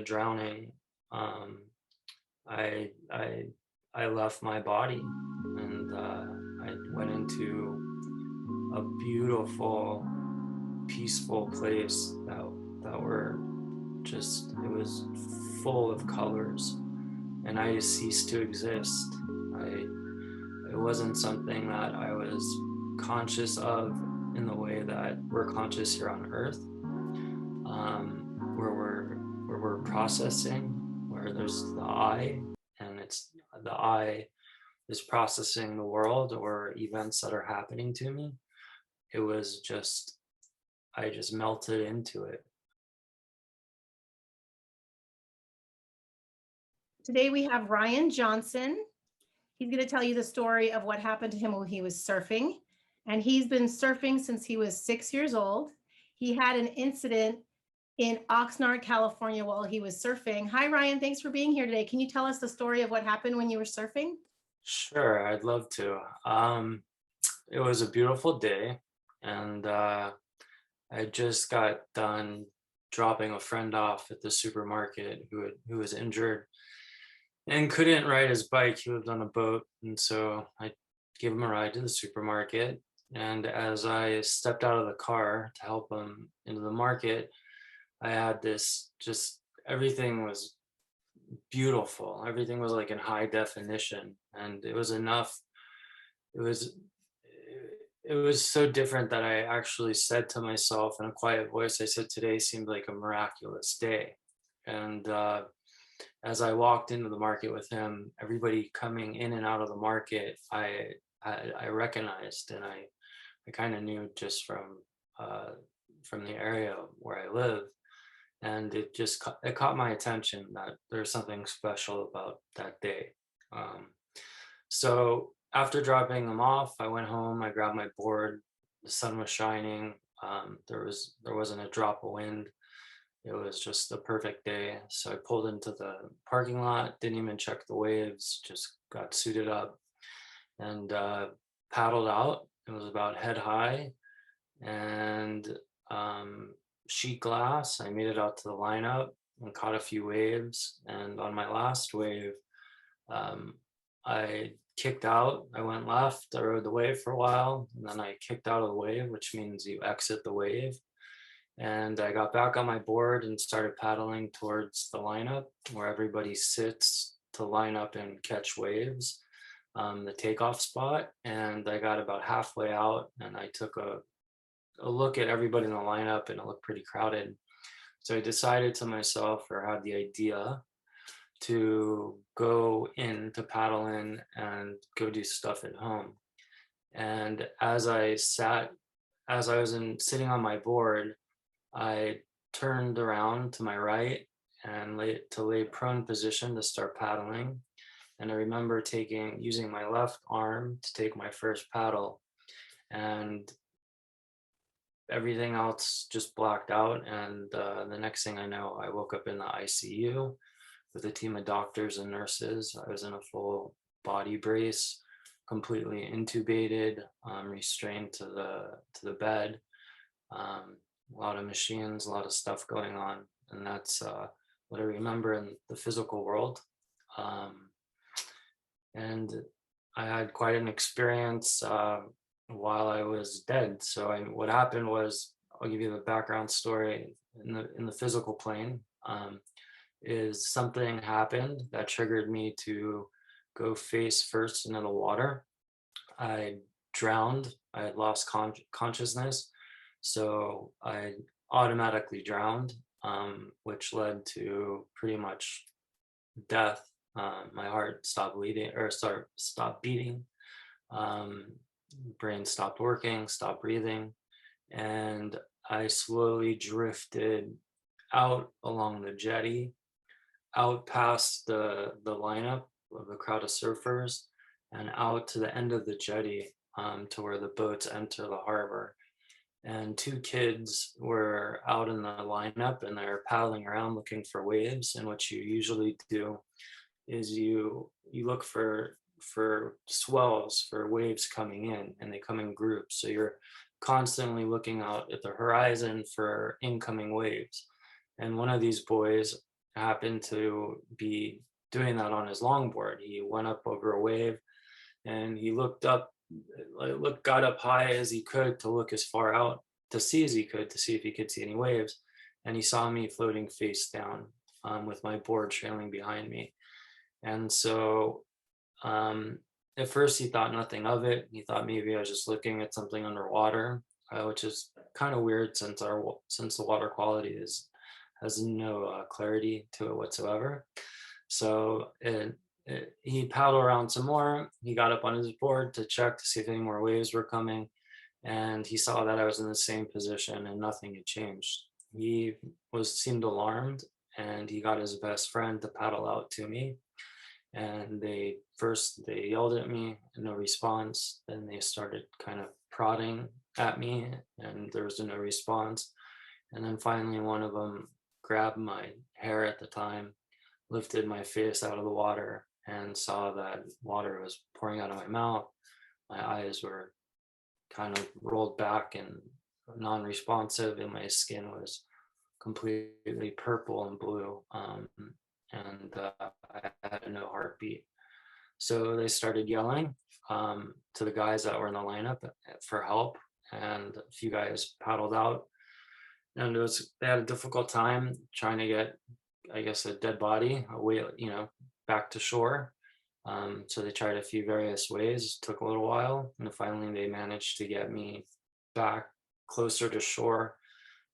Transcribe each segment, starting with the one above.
drowning, um, I I I left my body, and I went into a beautiful, peaceful place that were just, it was full of colors, and I just ceased to exist. I It wasn't something that I was conscious of in the way that we're conscious here on Earth, where we're processing, where there's the I, and it's the I is processing the world or events that are happening to me. It was just, I just melted into it. Today we have Ryan Johnson. He's going to tell you the story of what happened to him while he was surfing. And he's been surfing since he was 6 years old. He had an incident in Oxnard, California while he was surfing. Hi, Ryan. Thanks for being here today. Can you tell us the story of what happened when you were surfing? Sure, I'd love to. It was a beautiful day, and I just got done dropping a friend off at the supermarket who was injured and couldn't ride his bike. He lived on a boat, and so I gave him a ride to the supermarket. And as I stepped out of the car to help him into the market, I had this, just everything was beautiful. Everything was like in high definition, and it was enough. It was it was so different that I actually said to myself in a quiet voice, I said, "Today seemed like a miraculous day." And as I walked into the market with him, everybody coming in and out of the market, I recognized, and I kind of knew just from the area where I live, and it caught my attention that there's something special about that day. Um, so after dropping them off, I went home. I grabbed my board. The sun was shining. There wasn't a drop of wind. It was just the perfect day. So I pulled into the parking lot. Didn't even check the waves. Just got suited up and paddled out. It was about head high, and sheet glass. I made it out to the lineup and caught a few waves. And on my last wave, um, I kicked out. I went left. I rode the wave for a while, and then I kicked out of the wave, which means you exit the wave. And I got back on my board and started paddling towards the lineup where everybody sits to line up and catch waves, the takeoff spot. And I got about halfway out, and I took a look at everybody in the lineup, and it looked pretty crowded. So I decided to myself, or had the idea, to go in, to paddle in and go do stuff at home. And as I was sitting on my board, I turned around to my right and lay prone position to start paddling. And I remember using my left arm to take my first paddle, and everything else just blacked out. And the next thing I know, I woke up in the ICU with a team of doctors and nurses. I was in a full body brace, completely intubated, restrained to the bed. A lot of machines, a lot of stuff going on, and that's what I remember in the physical world. Um, and I had quite an experience while I was dead. So what happened was, I'll give you the background story. In the physical plane, is something happened that triggered me to go face first into the water. I drowned. I had lost consciousness, so I automatically drowned, which led to pretty much death. My heart stopped bleeding, or stopped beating. Um, Brain stopped working, stopped breathing, and I slowly drifted out along the jetty, out past the lineup of the crowd of surfers, and out to the end of the jetty, to where the boats enter the harbor. And two kids were out in the lineup, and they're paddling around looking for waves. And what you usually do is you look for swells, for waves coming in, and they come in groups. So you're constantly looking out at the horizon for incoming waves. And one of these boys, happened to be doing that on his longboard. He went up over a wave and he looked up, got up high as he could to look as far out to see as he could to see if he could see any waves. And he saw me floating face down with my board trailing behind me. And so um, at first he thought nothing of it. He thought maybe I was just looking at something underwater, which is kind of weird since the water quality has no clarity to it whatsoever. So he paddled around some more. He got up on his board to check to see if any more waves were coming, and he saw that I was in the same position and nothing had changed. He seemed alarmed, and he got his best friend to paddle out to me. And they yelled at me, no response. Then they started kind of prodding at me, and there was no response. And then finally, one of them grabbed my hair at the time, lifted my face out of the water, and saw that water was pouring out of my mouth. My eyes were kind of rolled back and non-responsive, and my skin was completely purple and blue. And I had no heartbeat. So they started yelling to the guys that were in the lineup for help, and a few guys paddled out. And they had a difficult time trying to get, I guess, a dead body away, back to shore. So they tried a few various ways. It took a little while, and finally they managed to get me back closer to shore,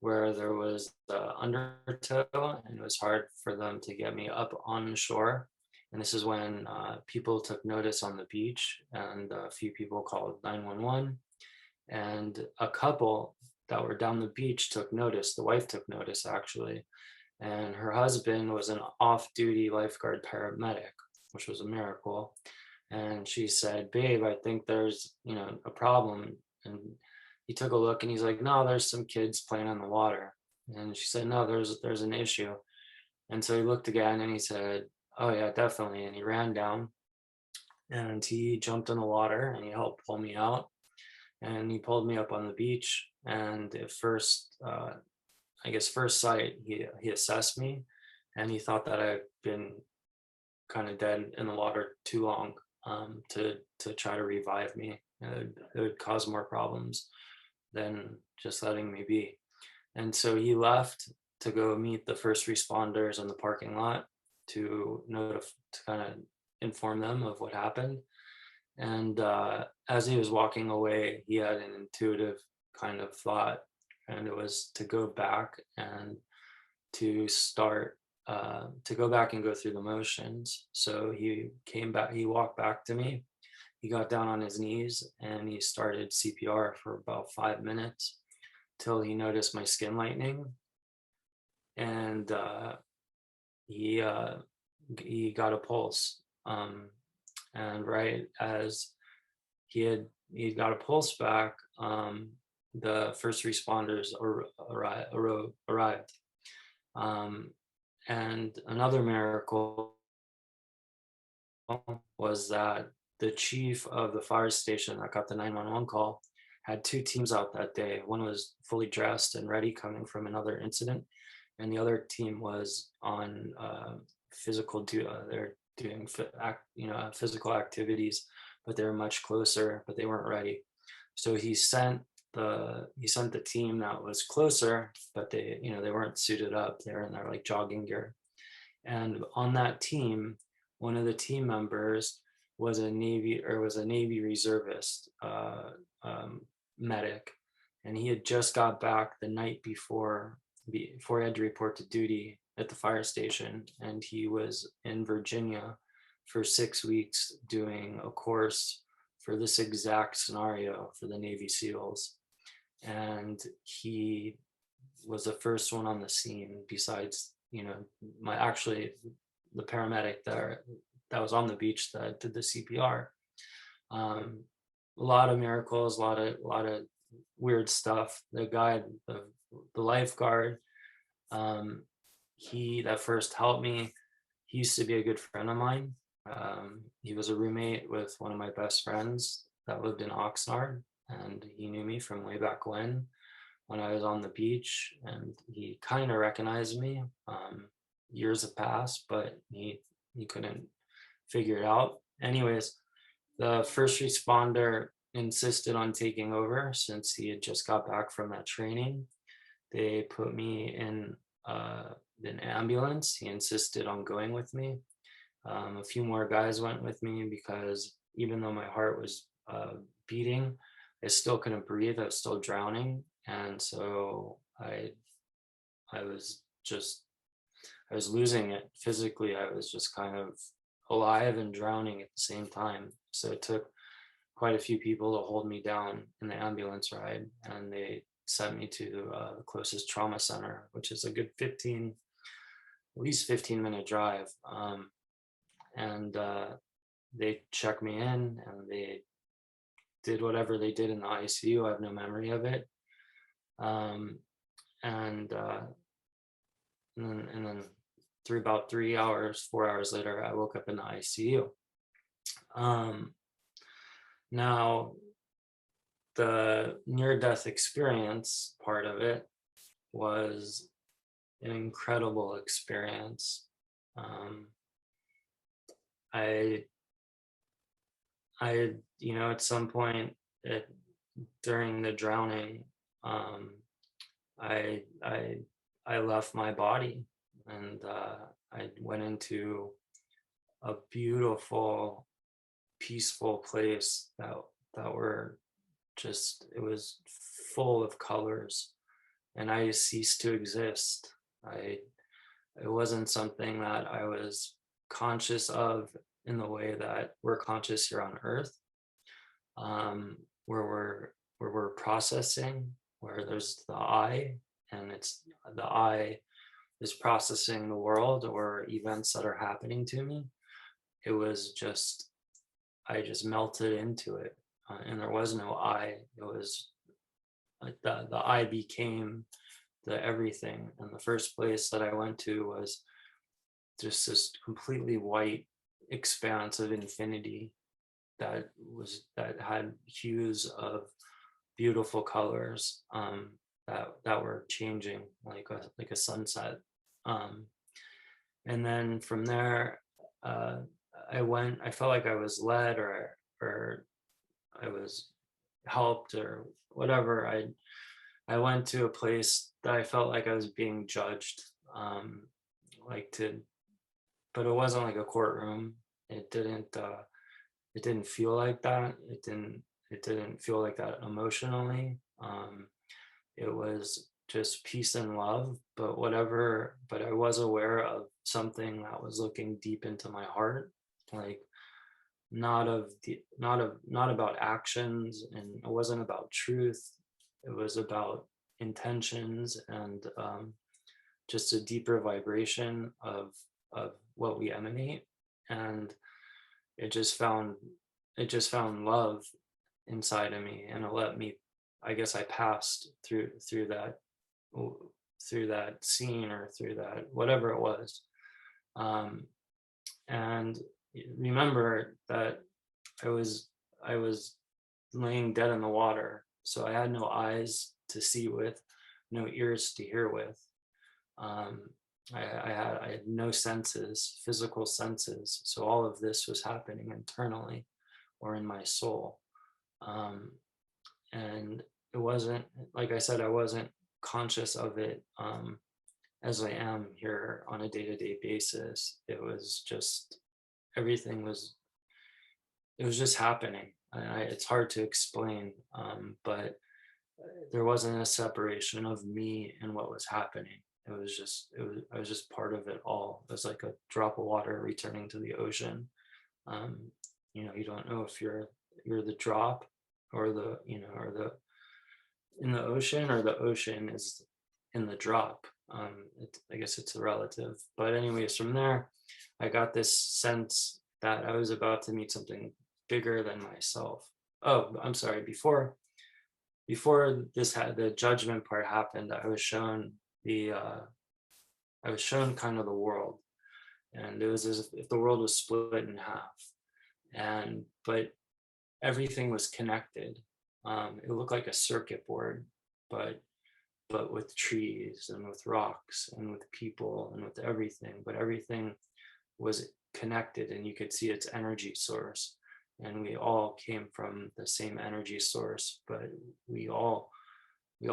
where there was the undertow, and it was hard for them to get me up on the shore. And this is when people took notice on the beach, and a few people called 911. And a couple that were down the beach took notice. The wife took notice, actually. And her husband was an off-duty lifeguard paramedic, which was a miracle. And she said, "Babe, I think there's, a problem." And he took a look and he's like, "No, there's some kids playing on the water." And she said, "No, there's an issue." And so he looked again and he said, "Oh yeah, definitely." And he ran down and he jumped in the water and he helped pull me out. And he pulled me up on the beach. And at first, I guess first sight, he assessed me, and he thought that I'd been kind of dead in the water too long, to try to revive me. It would cause more problems than just letting me be. And so he left to go meet the first responders in the parking lot to kind of inform them of what happened. And as he was walking away, he had an intuitive kind of thought, and it was to go back and to start to go back and go through the motions. So he came back, he walked back to me, he got down on his knees, and he started CPR for about 5 minutes till he noticed my skin lightening. And he got a pulse. And right as he got a pulse back, the first responders arrived. And another miracle was that the chief of the fire station that got the 911 call had two teams out that day. One was fully dressed and ready, coming from another incident, and the other team was on they're doing physical activities, but they were much closer, but they weren't ready. So he sent the team that was closer, but they weren't suited up. They were in their like jogging gear. And on that team, one of the team members was a Navy reservist medic, and he had just got back the night before he had to report to duty at the fire station, and he was in Virginia for 6 weeks doing a course for this exact scenario for the Navy SEALs. And he was the first one on the scene, besides the paramedic that was on the beach that did the CPR. A lot of miracles, a lot of weird stuff. The guy, the lifeguard, he that first helped me, he used to be a good friend of mine. He was a roommate with one of my best friends that lived in Oxnard, and he knew me from way back when I was on the beach, and he kind of recognized me. years have passed, but he couldn't figure it out. Anyways, the first responder insisted on taking over since he had just got back from that training. They put me in an ambulance. He insisted on going with me. A few more guys went with me because even though my heart was beating, I still couldn't breathe. I was still drowning, and so I was just I was losing it physically. I was just kind of alive and drowning at the same time. So it took quite a few people to hold me down in the ambulance ride, and they sent me to the closest trauma center, which is a good 15, at least 15-minute drive. And they checked me in, and they did whatever they did in the ICU. I have no memory of it. Um, and, uh, and then through about 3 hours, 4 hours later, I woke up in the ICU. Um, Now, the near-death experience part of it was an incredible experience. Um, I, at some point it, during the drowning, um, I, I, I left my body, and I went into a beautiful, peaceful place that were just, it was full of colors, and I ceased to exist. I It wasn't something that I was conscious of in the way that we're conscious here on earth, where we're processing, where there's the I, and it's the I is processing the world or events that are happening to me. It was just, I just melted into it, and there was no I. It was like the I became the everything. And the first place that I went to was just this completely white expanse of infinity that had hues of beautiful colors, that were changing like a sunset. Um, and then from there, uh, I felt like I was led, or I was helped, or whatever. I went to a place that I felt like I was being judged, like to, but it wasn't like a courtroom. It didn't. It didn't feel like that. It didn't feel like that emotionally. It was just peace and love. But whatever. But I was aware of something that was looking deep into my heart, like not about actions, and it wasn't about truth. It was about intentions, and just a deeper vibration of what we emanate. And it just found it just found love inside of me, and it let me, I guess I passed through that scene, or through that whatever it was. um and remember that I was laying dead in the water, so I had no eyes to see with, no ears to hear with. um I had no senses, physical senses, so all of this was happening internally, or in my soul. um and it wasn't, like I said, I wasn't conscious of it, as I am here on a day-to-day basis. It was just, everything was, it was just happening. It's hard to explain, but there wasn't a separation of me and what was happening. I was just part of it all. It was like a drop of water returning to the ocean. um, you don't know if you're the drop, or the in the ocean, or the ocean is in the drop. I guess it's a relative, but anyways, from there I got this sense that I was about to meet something bigger than myself. Oh, I'm sorry, before this had the judgment part happened, the uh I was shown kind of the world, and it was as if the world was split in half, and but everything was connected. It looked like a circuit board, but but with trees and with rocks and with people and with everything, but everything was connected and you could see its energy source. And we all came from the same energy source, but we all we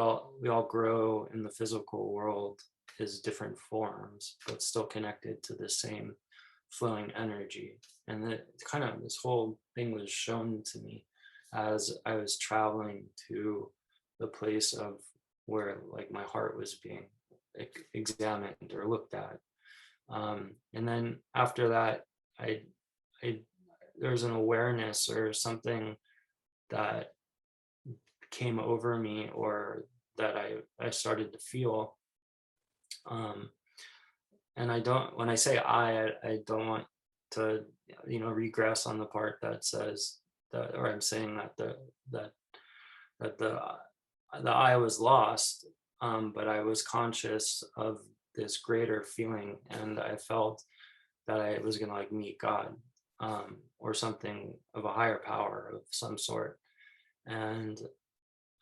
all grow in the physical world as different forms, but still connected to the same flowing energy. And that kind of this whole thing was shown to me as I was traveling to the place of where like my heart was being examined or looked at. And then after that, I, I there was an awareness or something that came over me, or that I started to feel. Um, and I don't, when I say I don't want to, regress on the part that says that, or I'm saying that that that the I was lost, but I was conscious of this greater feeling, and I felt that I was going to like meet God, or something of a higher power of some sort. And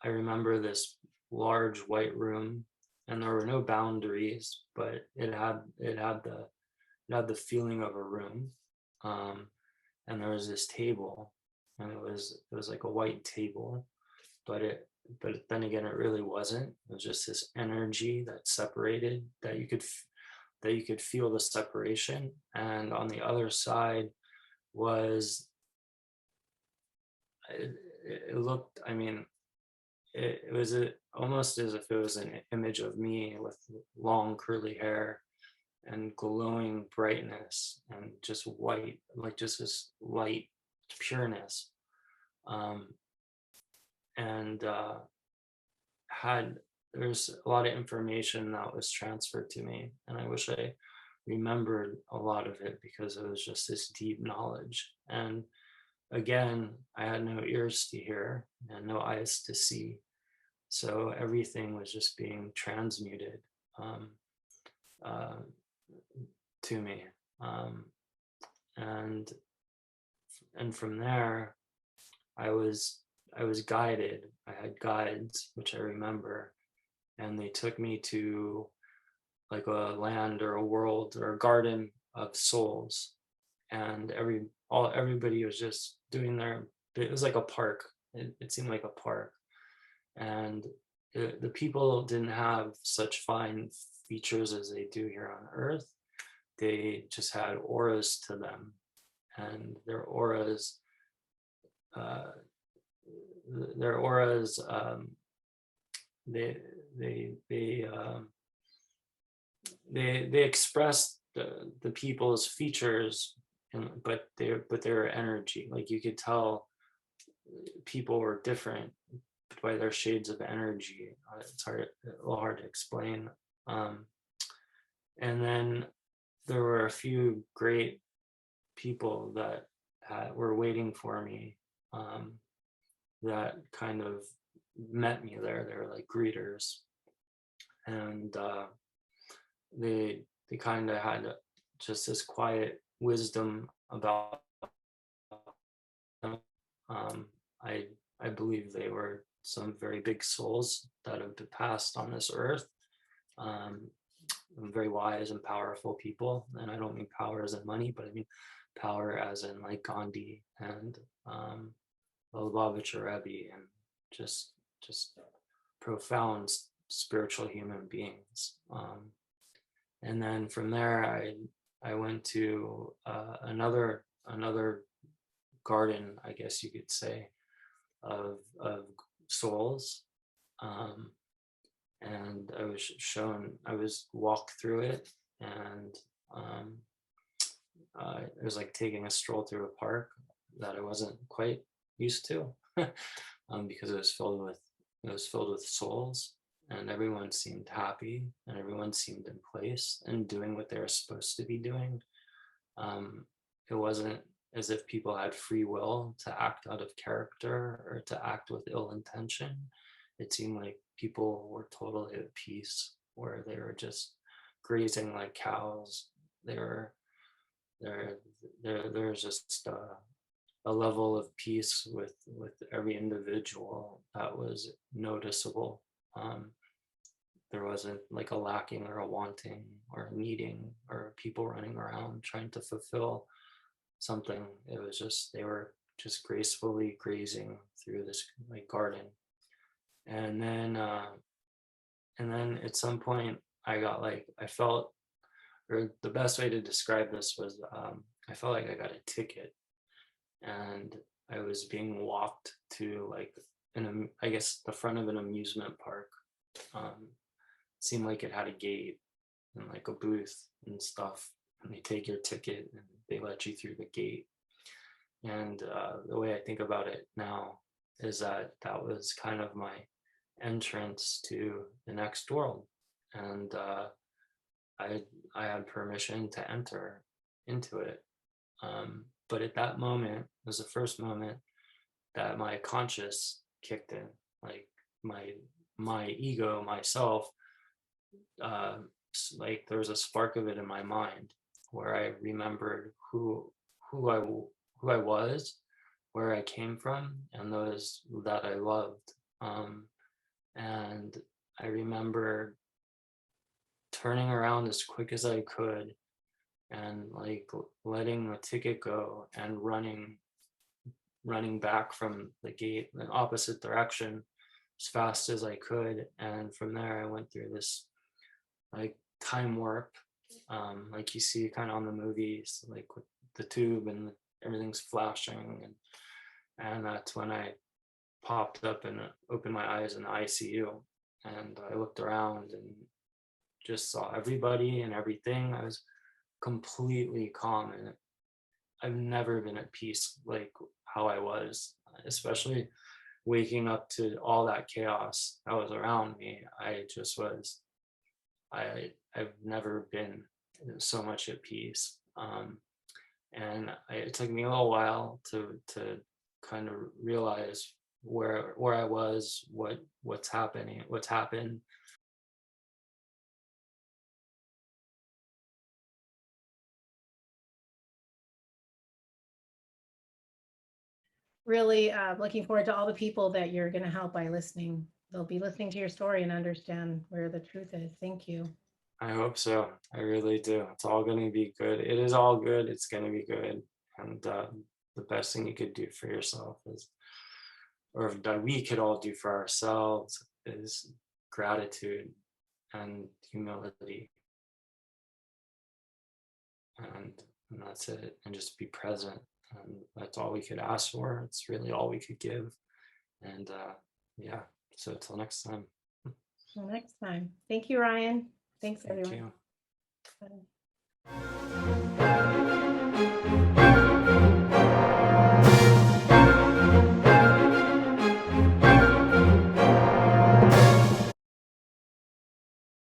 I remember this large white room, and there were no boundaries, but it had the feeling of a room. Um, and there was this table, and it was like a white table, but then again, it really wasn't. It was just this energy that separated, that you could feel the separation. And on the other side was, it looked, I mean, it was almost as if it was an image of me with long curly hair and glowing brightness and just white, like just this light pureness. Um, and had There's a lot of information that was transferred to me, and I wish I remembered a lot of it, because it was just this deep knowledge. And again, I had no ears to hear and no eyes to see, so everything was just being transmuted, um, uh, to me. um, and and from there, I was I was guided. I had guides, which I remember, and they took me to like a land or a world or a garden of souls. And everybody was just doing their, it was like a park. It seemed like a park. And the people didn't have such fine features as they do here on earth. They just had auras to them, and uh, their auras, they they they um, they expressed the people's features, but their energy, like you could tell people were different by their shades of energy. It's a little hard to explain. um, and then there were a few great people that were waiting for me, um, that kind of met me there. They were like greeters, and they kind of had just this quiet wisdom about them. Um, I I believe they were some very big souls that have passed on this earth. Um, Very wise and powerful people, and I don't mean power as in money, but I mean power as in like Gandhi and, the Lubavitcher Rebbe, and just profound spiritual human beings. And then from there, I went to another garden, I guess you could say, of souls. Um, and I was walked through it, and um, it was like taking a stroll through a park that I wasn't quite used to, because it was filled with souls, and everyone seemed happy, and everyone seemed in place and doing what they were supposed to be doing. It wasn't as if people had free will to act out of character or to act with ill intention. It seemed like people were totally at peace, where they were just grazing like cows. They were there. There's just a level of peace with every individual that was noticeable. Um, there wasn't like a lacking or a wanting or a needing or people running around trying to fulfill something. It was just, they were just gracefully grazing through this like garden. And then at some point I got like, I felt, or the best way to describe this was, I felt like I got a ticket, and I was being walked to like I guess the front of an amusement park. Seemed like it had a gate and like a booth and stuff, and they take your ticket and they let you through the gate. And the way I think about it now is that that was kind of my entrance to the next world. And I I had permission to enter into it. But at that moment was the first moment that my conscious kicked in. Like my ego, myself, like there was a spark of it in my mind where I remembered who I who I was, where I came from, and those that I loved. And I remember turning around as quick as I could and like letting the ticket go and running back from the gate in the opposite direction as fast as I could. And from there I went through this like time warp, like you see kind of on the movies, like with the tube and everything's flashing. And that's when I popped up and opened my eyes in the ICU, and I looked around and just saw everybody and everything. I was completely calm, and I've never been at peace like how I was, especially waking up to all that chaos that was around me. I just was, I've never been so much at peace. And it took me a little while to kind of realize where I was, what's happening, what's happened. Really looking forward to all the people that you're going to help by listening. They'll be listening to your story and understand where the truth is. Thank you. I hope so. I really do. It's all going to be good. It is all good. It's going to be good. And the best thing you could do for yourself is, or that we could all do for ourselves, is gratitude and humility. And, and that's it. And just be present. And that's all we could ask for. It's really all we could give. And yeah, so till next time. Till next time. Thank you, Ryan. Thanks, Thank everyone. you. Bye.